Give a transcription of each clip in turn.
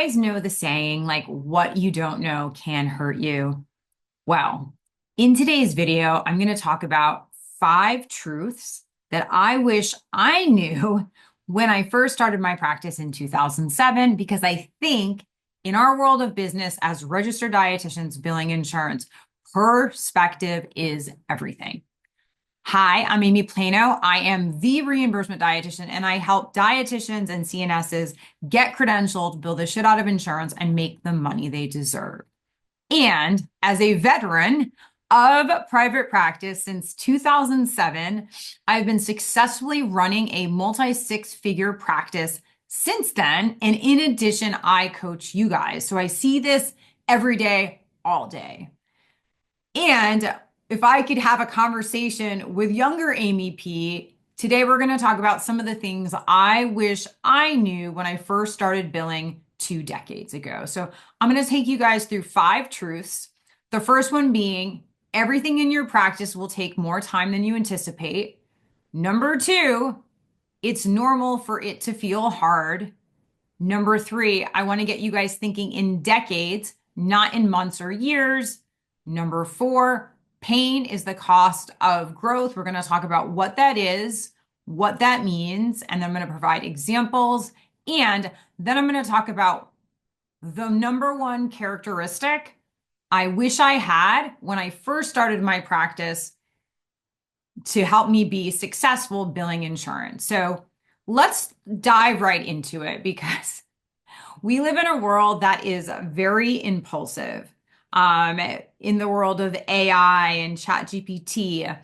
guys know the saying, like, what you don't know can hurt you? Well, in today's video, I'm going to talk about 5 truths that I wish I knew when I first started my practice in 2007, because I think in our world of business as registered dietitians billing insurance, perspective is everything. Hi, I'm Amy Plano. I am the reimbursement dietitian, and I help dietitians and CNSs get credentialed, build the shit out of insurance, and make the money they deserve. And as a veteran of private practice since 2007, I've been successfully running a multi-6-figure practice since then. And in addition, I coach you guys. So I see this every day, all day. And if I could have a conversation with younger Amy P, today we're going to talk about some of the things I wish I knew when I first started billing 2 decades ago. So I'm going to take you guys through 5 truths. The first one being everything in your practice will take more time than you anticipate. Number 2, it's normal for it to feel hard. Number 3, I want to get you guys thinking in decades, not in months or years. Number 4, pain is the cost of growth. We're going to talk about what that is, what that means, and then I'm going to provide examples. And then I'm going to talk about the number 1 characteristic I wish I had when I first started my practice to help me be successful billing insurance. So let's dive right into it, because we live in a world that is very impulsive. In the world of AI and ChatGPT,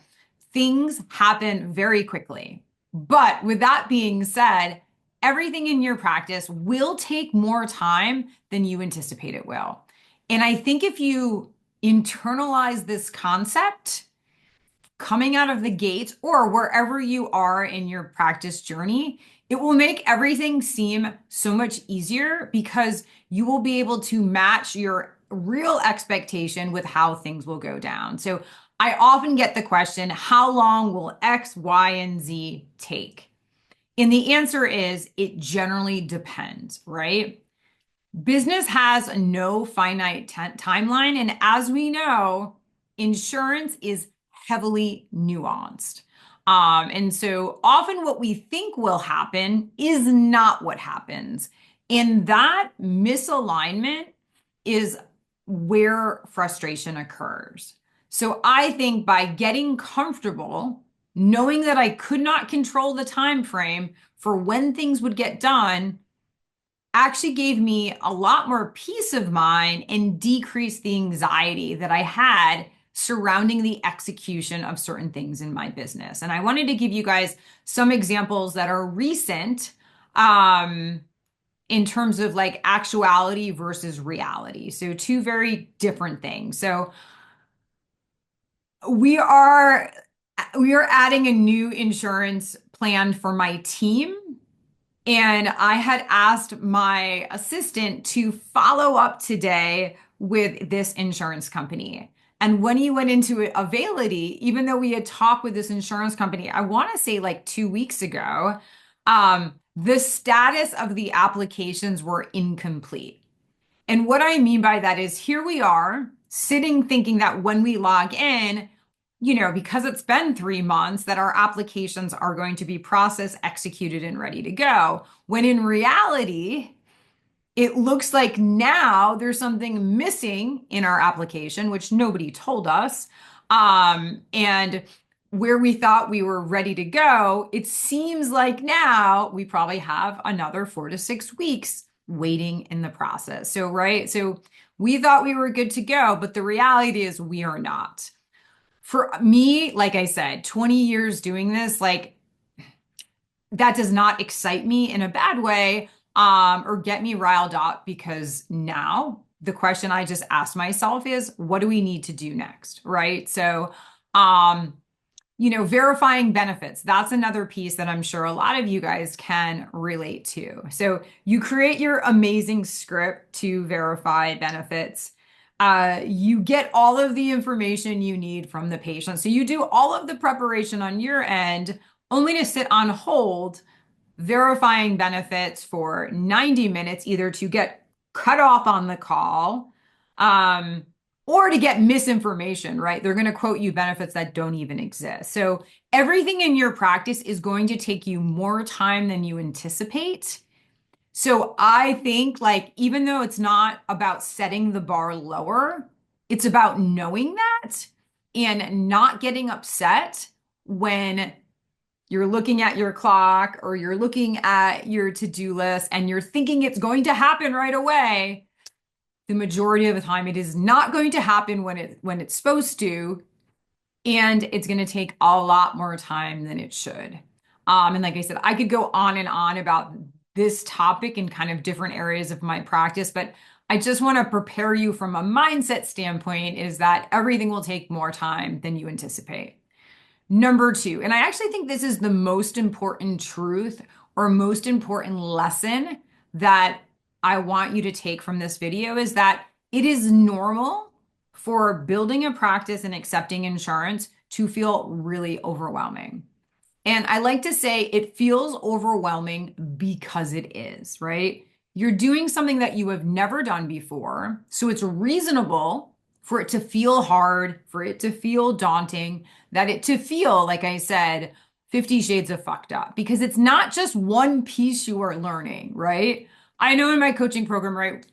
things happen very quickly. But with that being said, everything in your practice will take more time than you anticipate it will. And I think if you internalize this concept coming out of the gates or wherever you are in your practice journey, it will make everything seem so much easier, because you will be able to match your real expectation with how things will go down. So I often get the question, how long will X, Y, and Z take? And the answer is, it generally depends, right? Business has no finite timeline. And as we know, insurance is heavily nuanced. And so often what we think will happen is not what happens. And that misalignment is where frustration occurs. So I think by getting comfortable, knowing that I could not control the time frame for when things would get done, actually gave me a lot more peace of mind and decreased the anxiety that I had surrounding the execution of certain things in my business. And I wanted to give you guys some examples that are recent in terms of like actuality versus reality. So 2 very different things. So we are adding a new insurance plan for my team. And I had asked my assistant to follow up today with this insurance company. And when he went into Availity, even though we had talked with this insurance company, I want to say like 2 weeks ago, the status of the applications were incomplete. And what I mean by that is, here we are sitting thinking that when we log in, because it's been 3 months, that our applications are going to be processed, executed, and ready to go. When in reality, it looks like now there's something missing in our application, which nobody told us. And where we thought we were ready to go, it seems like now we probably have another 4 to 6 weeks waiting in the process. So, right. So we thought we were good to go, but the reality is we are not. For me, like I said, 20 years doing this, like, that does not excite me in a bad way, or get me riled up, because now the question I just asked myself is, what do we need to do next? Right. So, verifying benefits, that's another piece that I'm sure a lot of you guys can relate to. So you create your amazing script to verify benefits. You get all of the information you need from the patient. So you do all of the preparation on your end, only to sit on hold verifying benefits for 90 minutes, either to get cut off on the call, um, or to get misinformation, right? They're going to quote you benefits that don't even exist. So everything in your practice is going to take you more time than you anticipate. So I think like even though it's not about setting the bar lower, it's about knowing that and not getting upset when you're looking at your clock or you're looking at your to-do list and you're thinking it's going to happen right away. The majority of the time it is not going to happen when it's supposed to, and it's going to take a lot more time than it should. And like I said, I could go on and on about this topic in kind of different areas of my practice, but I just want to prepare you from a mindset standpoint is that everything will take more time than you anticipate. Number two, and I actually think this is the most important truth or most important lesson that I want you to take from this video is that it is normal for building a practice and accepting insurance to feel really overwhelming. And I like to say it feels overwhelming because it is, right? You're doing something that you have never done before. So it's reasonable for it to feel hard, for it to feel daunting, that it to feel, like I said, 50 shades of fucked up because it's not just one piece you are learning, right? I know in my coaching program, right?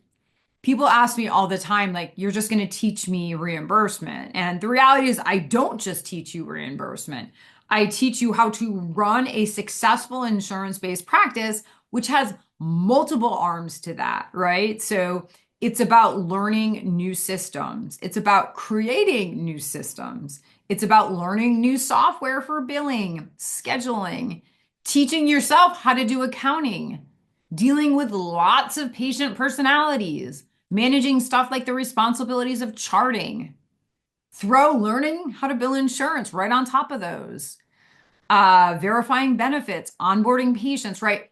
People ask me all the time, like, you're just going to teach me reimbursement. And the reality is, I don't just teach you reimbursement. I teach you how to run a successful insurance-based practice, which has multiple arms to that, right? So it's about learning new systems. It's about creating new systems. It's about learning new software for billing, scheduling, teaching yourself how to do accounting, dealing with lots of patient personalities, managing stuff like the responsibilities of charting. Throw learning how to bill insurance right on top of those. Verifying benefits, onboarding patients, right?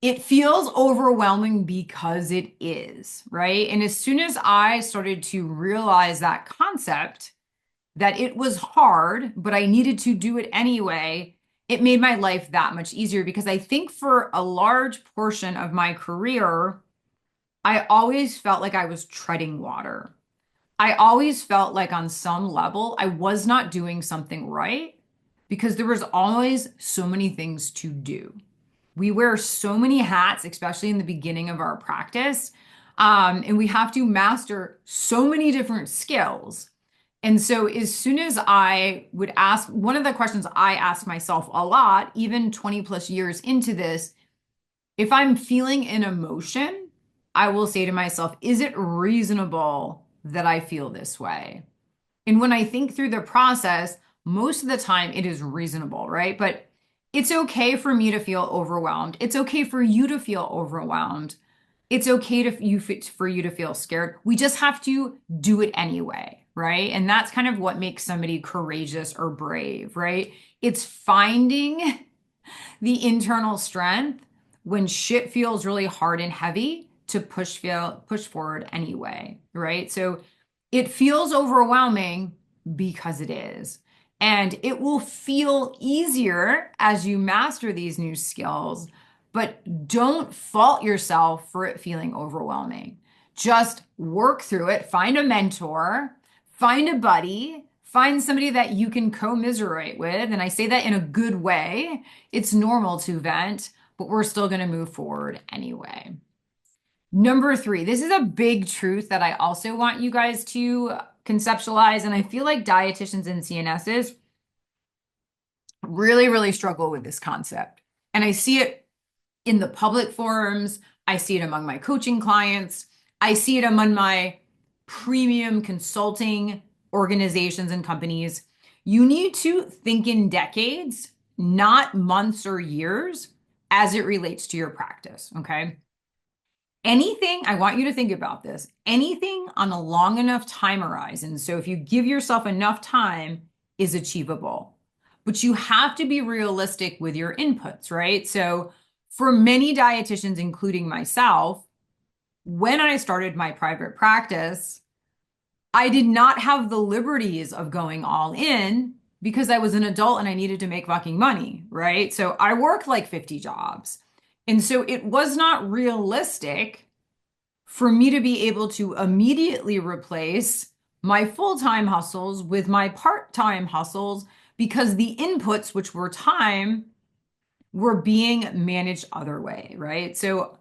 It feels overwhelming because it is, right? And as soon as I started to realize that concept, that it was hard, but I needed to do it anyway, it made my life that much easier because I think for a large portion of my career, I always felt like I was treading water. I always felt like on some level I was not doing something right because there was always so many things to do. We wear so many hats, especially in the beginning of our practice, and we have to master so many different skills. And so, as soon as I would ask, one of the questions I ask myself a lot, even 20 plus years into this, if I'm feeling an emotion, I will say to myself, is it reasonable that I feel this way? And when I think through the process, most of the time it is reasonable, right? But it's okay for me to feel overwhelmed. It's okay for you to feel overwhelmed. It's okay for you to feel scared. We just have to do it anyway, right? And that's kind of what makes somebody courageous or brave, right? It's finding the internal strength when shit feels really hard and heavy to push forward anyway, right? So it feels overwhelming because it is. And it will feel easier as you master these new skills, but don't fault yourself for it feeling overwhelming. Just work through it, find a mentor, find a buddy, find somebody that you can commiserate with. And I say that in a good way. It's normal to vent, but we're still going to move forward anyway. Number three, this is a big truth that I also want you guys to conceptualize. And I feel like dietitians and CNSs really, really struggle with this concept. And I see it in the public forums. I see it among my coaching clients. I see it among my premium consulting organizations and companies. You need to think in decades, not months or years, as it relates to your practice. Okay. Anything, I want you to think about this, anything on a long enough time horizon. So if you give yourself enough time, is achievable. But you have to be realistic with your inputs, right? So for many dietitians, including myself, when I started my private practice, I did not have the liberties of going all in because I was an adult and I needed to make fucking money, right? So I worked like 50 jobs. And so it was not realistic for me to be able to immediately replace my full-time hustles with my part-time hustles because the inputs, which were time, were being managed other way, right? So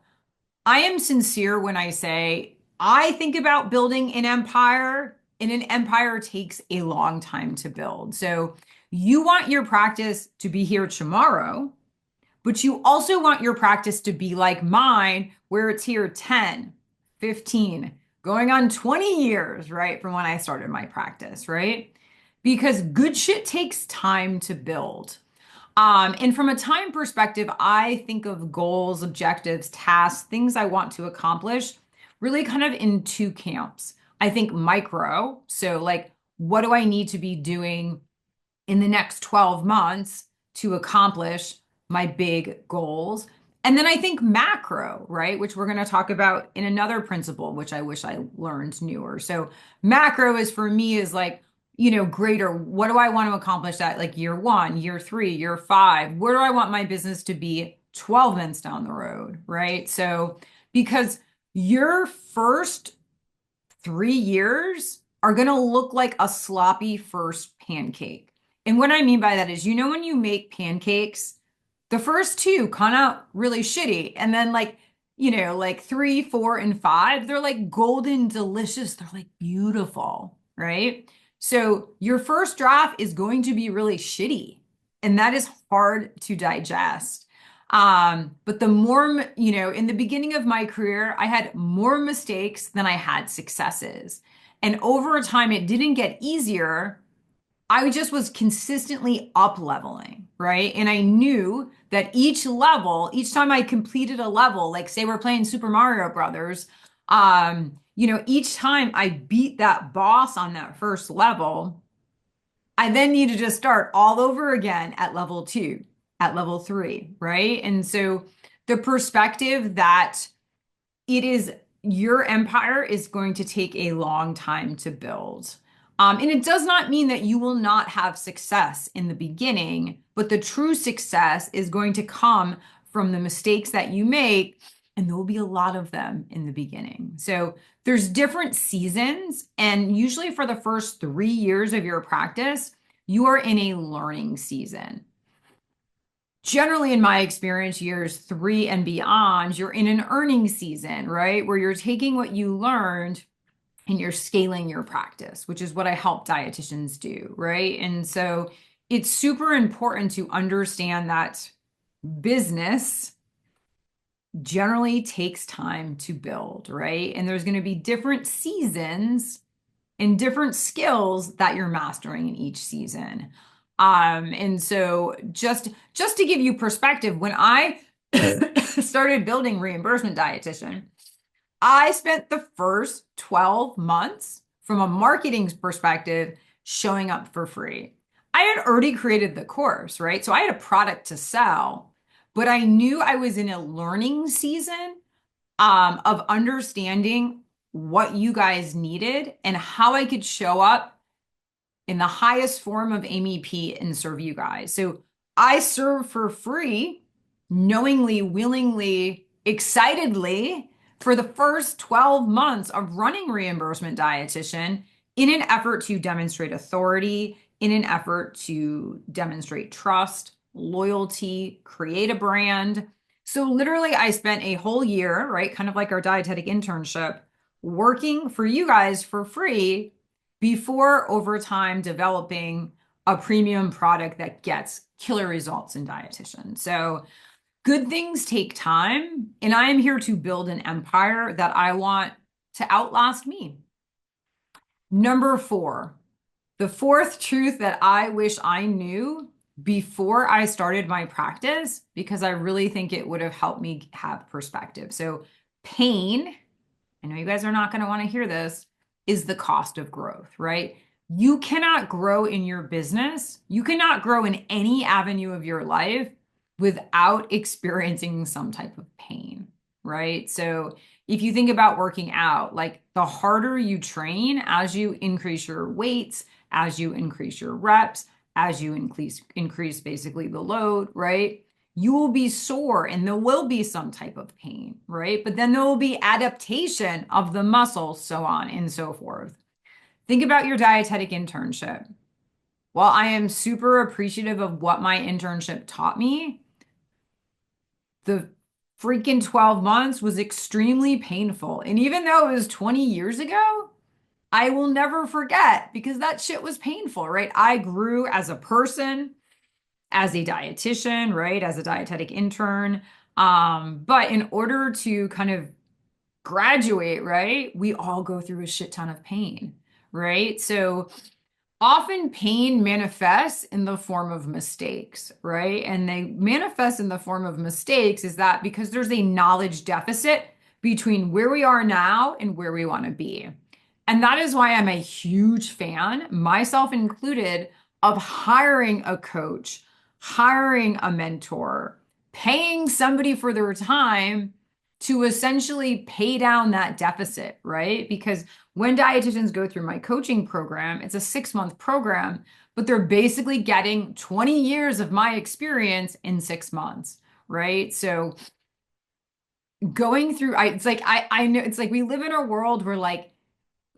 I am sincere when I say I think about building an empire, and an empire takes a long time to build. So you want your practice to be here tomorrow, but you also want your practice to be like mine, where it's here 10, 15, going on 20 years, right? From when I started my practice, right? Because good shit takes time to build. And from a time perspective, I think of goals, objectives, tasks, things I want to accomplish really kind of in two camps. I think micro, so like, what do I need to be doing in the next 12 months to accomplish my big goals? And then I think macro, right? Which we're going to talk about in another principle, which I wish I learned newer. So macro is for me is like, greater. What do I want to accomplish that like year one, year three, year five? Where do I want my business to be 12 months down the road, right? So because your first 3 years are going to look like a sloppy first pancake. And what I mean by that is, when you make pancakes, the first two come out really shitty. And then, like three, four, and five, they're like golden, delicious. They're like beautiful, right? So your first draft is going to be really shitty. And that is hard to digest. But the more, in the beginning of my career, I had more mistakes than I had successes. And over time, it didn't get easier. I just was consistently up leveling, right? And I knew that each level, each time I completed a level, like say we're playing Super Mario Brothers, each time I beat that boss on that first level, I then needed to start all over again at level two, at level three, right? And so the perspective that it is your empire is going to take a long time to build. And it does not mean that you will not have success in the beginning, but the true success is going to come from the mistakes that you make, and there will be a lot of them in the beginning. So there's different seasons, and usually for the first 3 years of your practice, you are in a learning season. Generally, in my experience, years 3 and beyond, you're in an earning season, right? Where you're taking what you learned and you're scaling your practice, which is what I help dietitians do, right? And so it's super important to understand that business generally takes time to build, right? And there's going to be different seasons and different skills that you're mastering in each season. And so just to give you perspective, when I started building Reimbursement Dietitian, I spent the first 12 months from a marketing perspective showing up for free. I had already created the course, right? So I had a product to sell, but I knew I was in a learning season of understanding what you guys needed and how I could show up in the highest form of Amy P and serve you guys. So I serve for free, knowingly, willingly, excitedly for the first 12 months of running Reimbursement Dietitian in an effort to demonstrate authority, in an effort to demonstrate trust, loyalty, create a brand. So literally, I spent a whole year, right? Kind of like our dietetic internship, working for you guys for free before over time developing a premium product that gets killer results in dietitian. So good things take time, and I am here to build an empire that I want to outlast me. Number 4, the fourth truth that I wish I knew before I started my practice, because I really think it would have helped me have perspective. So pain, I know you guys are not going to want to hear this, is the cost of growth, right? You cannot grow in your business. You cannot grow in any avenue of your life without experiencing some type of pain, right? So if you think about working out, like the harder you train as you increase your weights, as you increase your reps, as you increase basically the load, right? you will be sore and there will be some type of pain, right? But then there will be adaptation of the muscle, so on and so forth. Think about your dietetic internship. While I am super appreciative of what my internship taught me, the freaking 12 months was extremely painful. And even though it was 20 years ago, I will never forget because that shit was painful, right? I grew as a person, as a dietitian, right? As a dietetic intern. But in order to kind of graduate, right, we all go through a shit ton of pain, right? So often pain manifests in the form of mistakes, right? And they manifest in the form of mistakes is that because there's a knowledge deficit between where we are now and where we want to be. And that is why I'm a huge fan, myself included, of hiring a coach, hiring a mentor, paying somebody for their time to essentially pay down that deficit, right? Because when dietitians go through my coaching program, it's a 6-month program, but they're basically getting 20 years of my experience in 6 months, right? So going through, I know it's like we live in a world where like,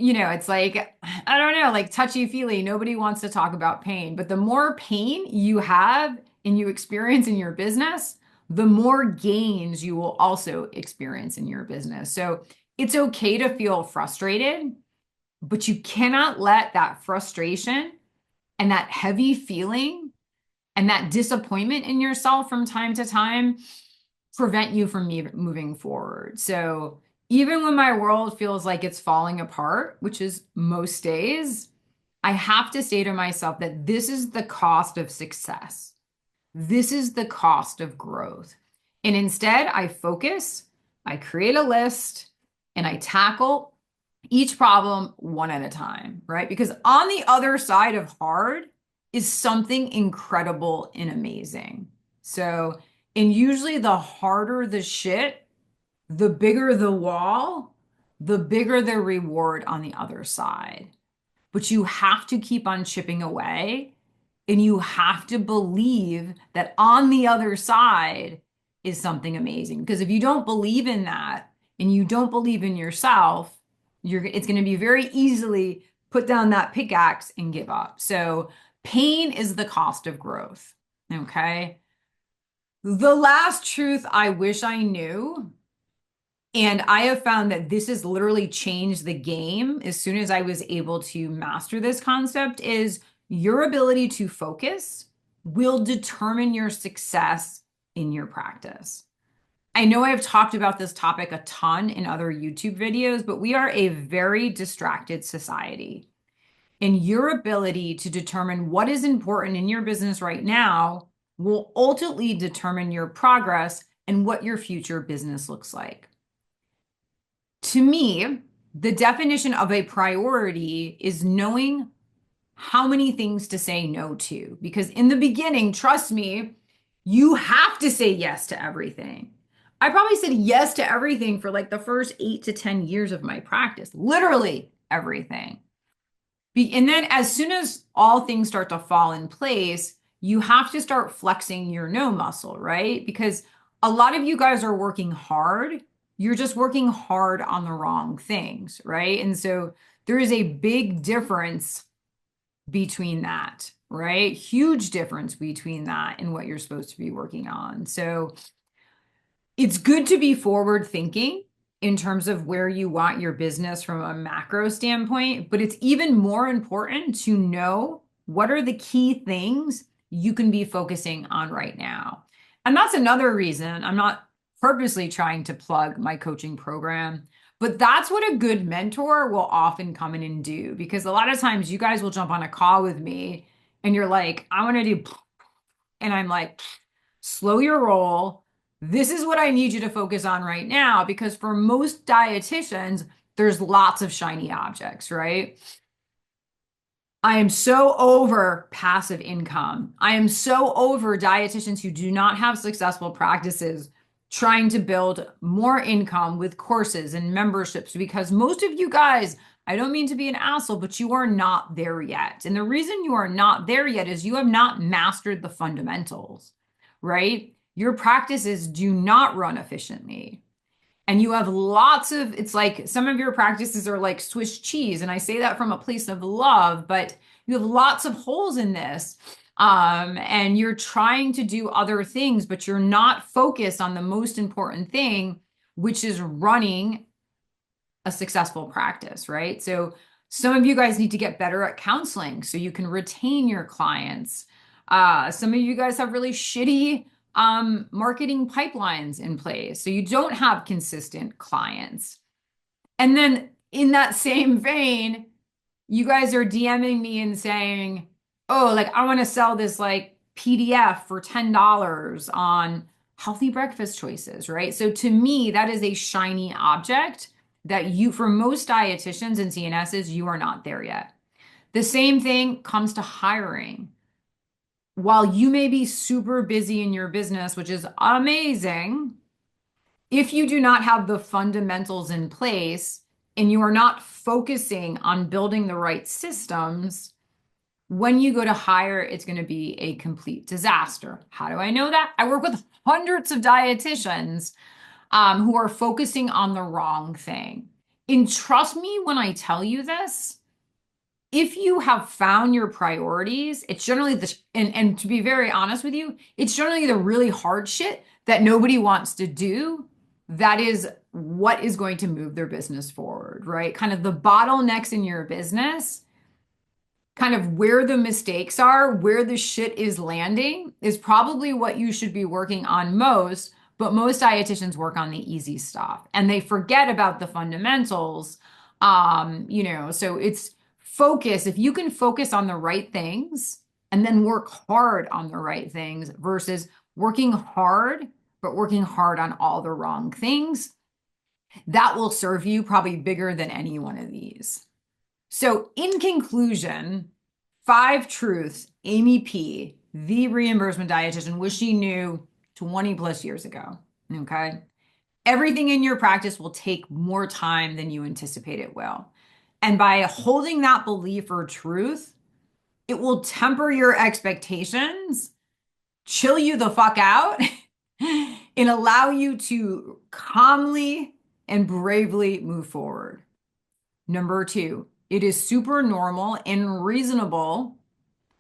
it's like, I don't know, like touchy-feely, nobody wants to talk about pain, but the more pain you have and you experience in your business, the more gains you will also experience in your business. So it's okay to feel frustrated, but you cannot let that frustration and that heavy feeling and that disappointment in yourself from time to time prevent you from moving forward. So even when my world feels like it's falling apart, which is most days, I have to say to myself that this is the cost of success. This is the cost of growth. And instead, I focus, I create a list, and I tackle each problem one at a time, right? Because on the other side of hard is something incredible and amazing. So, and usually the harder the shit, the bigger the wall, the bigger the reward on the other side. But you have to keep on chipping away and you have to believe that on the other side is something amazing. Because if you don't believe in that and you don't believe in yourself, it's going to be very easily put down that pickaxe and give up. So pain is the cost of growth. Okay. The last truth I wish I knew, and I have found that this has literally changed the game as soon as I was able to master this concept, is your ability to focus will determine your success in your practice. I know I've talked about this topic a ton in other YouTube videos, but we are a very distracted society. And your ability to determine what is important in your business right now will ultimately determine your progress and what your future business looks like. To me, the definition of a priority is knowing how many things to say no to. Because in the beginning, trust me, you have to say yes to everything. I probably said yes to everything for like the first 8 to 10 years of my practice, literally everything. And then as soon as all things start to fall in place, you have to start flexing your no muscle, right? Because a lot of you guys are working hard. You're just working hard on the wrong things, right? And so there is a big difference between that, right? Huge difference between that and what you're supposed to be working on. So it's good to be forward thinking in terms of where you want your business from a macro standpoint, but it's even more important to know what are the key things you can be focusing on right now. And that's another reason I'm not purposely trying to plug my coaching program, but that's what a good mentor will often come in and do. Because a lot of times you guys will jump on a call with me and you're like, I want to do, and I'm like, slow your roll. This is what I need you to focus on right now, because for most dietitians, there's lots of shiny objects, right? I am so over passive income. I am so over dietitians who do not have successful practices trying to build more income with courses and memberships, because most of you guys, I don't mean to be an asshole, but you are not there yet. And the reason you are not there yet is you have not mastered the fundamentals, right? your practices do not run efficiently. And you have lots of, it's like some of your practices are like Swiss cheese. And I say that from a place of love, but you have lots of holes in this. And you're trying to do other things, but you're not focused on the most important thing, which is running a successful practice, right? So some of you guys need to get better at counseling so you can retain your clients. Some of you guys have really shitty marketing pipelines in place, so you don't have consistent clients. And then in that same vein, you guys are DMing me and saying, oh, like I want to sell this like PDF for $10 on healthy breakfast choices, right? So to me, that is a shiny object that you, for most dietitians and CNSs, you are not there yet. The same thing comes to hiring. While you may be super busy in your business, which is amazing, if you do not have the fundamentals in place and you are not focusing on building the right systems, when you go to hire, it's going to be a complete disaster. How do I know that? I work with hundreds of dietitians who are focusing on the wrong thing. And trust me when I tell you this, if you have found your priorities, it's generally and to be very honest with you, it's generally the really hard shit that nobody wants to do. That is what is going to move their business forward, right? Kind of the bottlenecks in your business, kind of where the mistakes are, where the shit is landing is probably what you should be working on most. But most dietitians work on the easy stuff and they forget about the fundamentals. So it's focus. If you can focus on the right things and then work hard on the right things versus working hard, but working hard on all the wrong things, that will serve you probably bigger than any one of these. So, in conclusion, 5 truths Amy P, the reimbursement dietitian, wish she knew 20 plus years ago. Okay. Everything in your practice will take more time than you anticipate it will. And by holding that belief or truth, it will temper your expectations, chill you the fuck out, and allow you to calmly and bravely move forward. Number 2, it is super normal and reasonable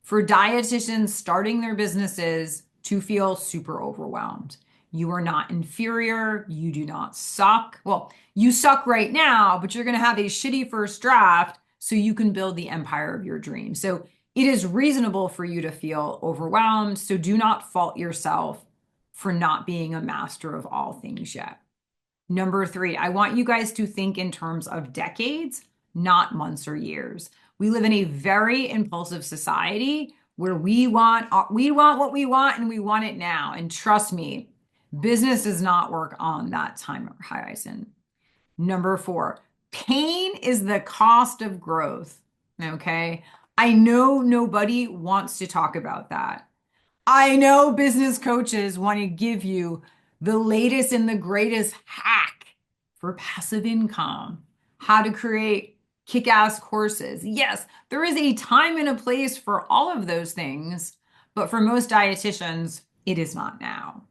for dietitians starting their businesses to feel super overwhelmed. You are not inferior. You do not suck. Well, you suck right now, but you're going to have a shitty first draft so you can build the empire of your dreams. So it is reasonable for you to feel overwhelmed. So do not fault yourself for not being a master of all things yet. Number 3, I want you guys to think in terms of decades, not months or years. We live in a very impulsive society where we want what we want and we want it now. And trust me, business does not work on that time horizon. Number 4, pain is the cost of growth. Okay. I know nobody wants to talk about that. I know business coaches want to give you the latest and the greatest hack for passive income, how to create kick-ass courses. Yes, there is a time and a place for all of those things, but for most dietitians, it is not now.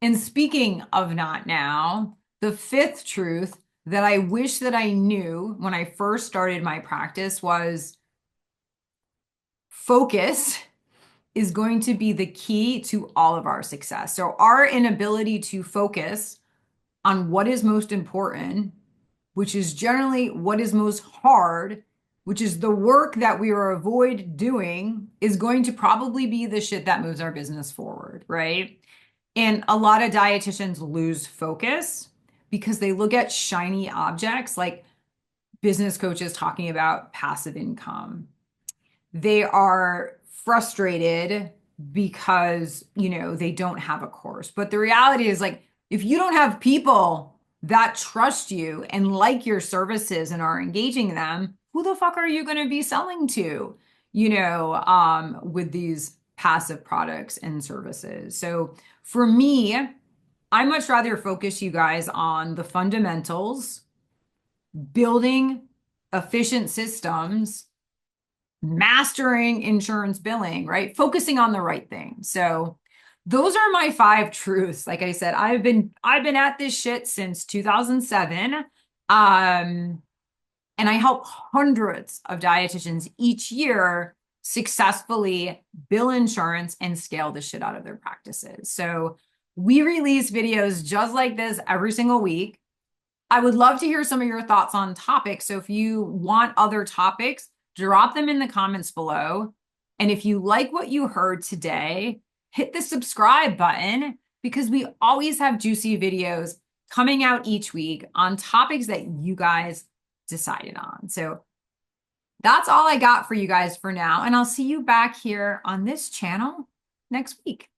And speaking of not now, the 5th truth that I wish that I knew when I first started my practice was focus is going to be the key to all of our success. So our inability to focus on what is most important, which is generally what is most hard, which is the work that we are avoid doing, is going to probably be the shit that moves our business forward, right? And a lot of dietitians lose focus because they look at shiny objects like business coaches talking about passive income. They are frustrated because, they don't have a course. But the reality is, like, if you don't have people that trust you and like your services and are engaging them, who the fuck are you going to be selling to, with these passive products and services? So for me, I much rather focus you guys on the fundamentals, building efficient systems, mastering insurance billing, right? Focusing on the right thing. So those are my 5 truths. Like I said, I've been at this shit since 2007. And I help hundreds of dietitians each year successfully bill insurance and scale the shit out of their practices. So we release videos just like this every single week. I would love to hear some of your thoughts on topics. So if you want other topics, drop them in the comments below. And if you like what you heard today, hit the subscribe button because we always have juicy videos coming out each week on topics that you guys decided on. So that's all I got for you guys for now. And I'll see you back here on this channel next week.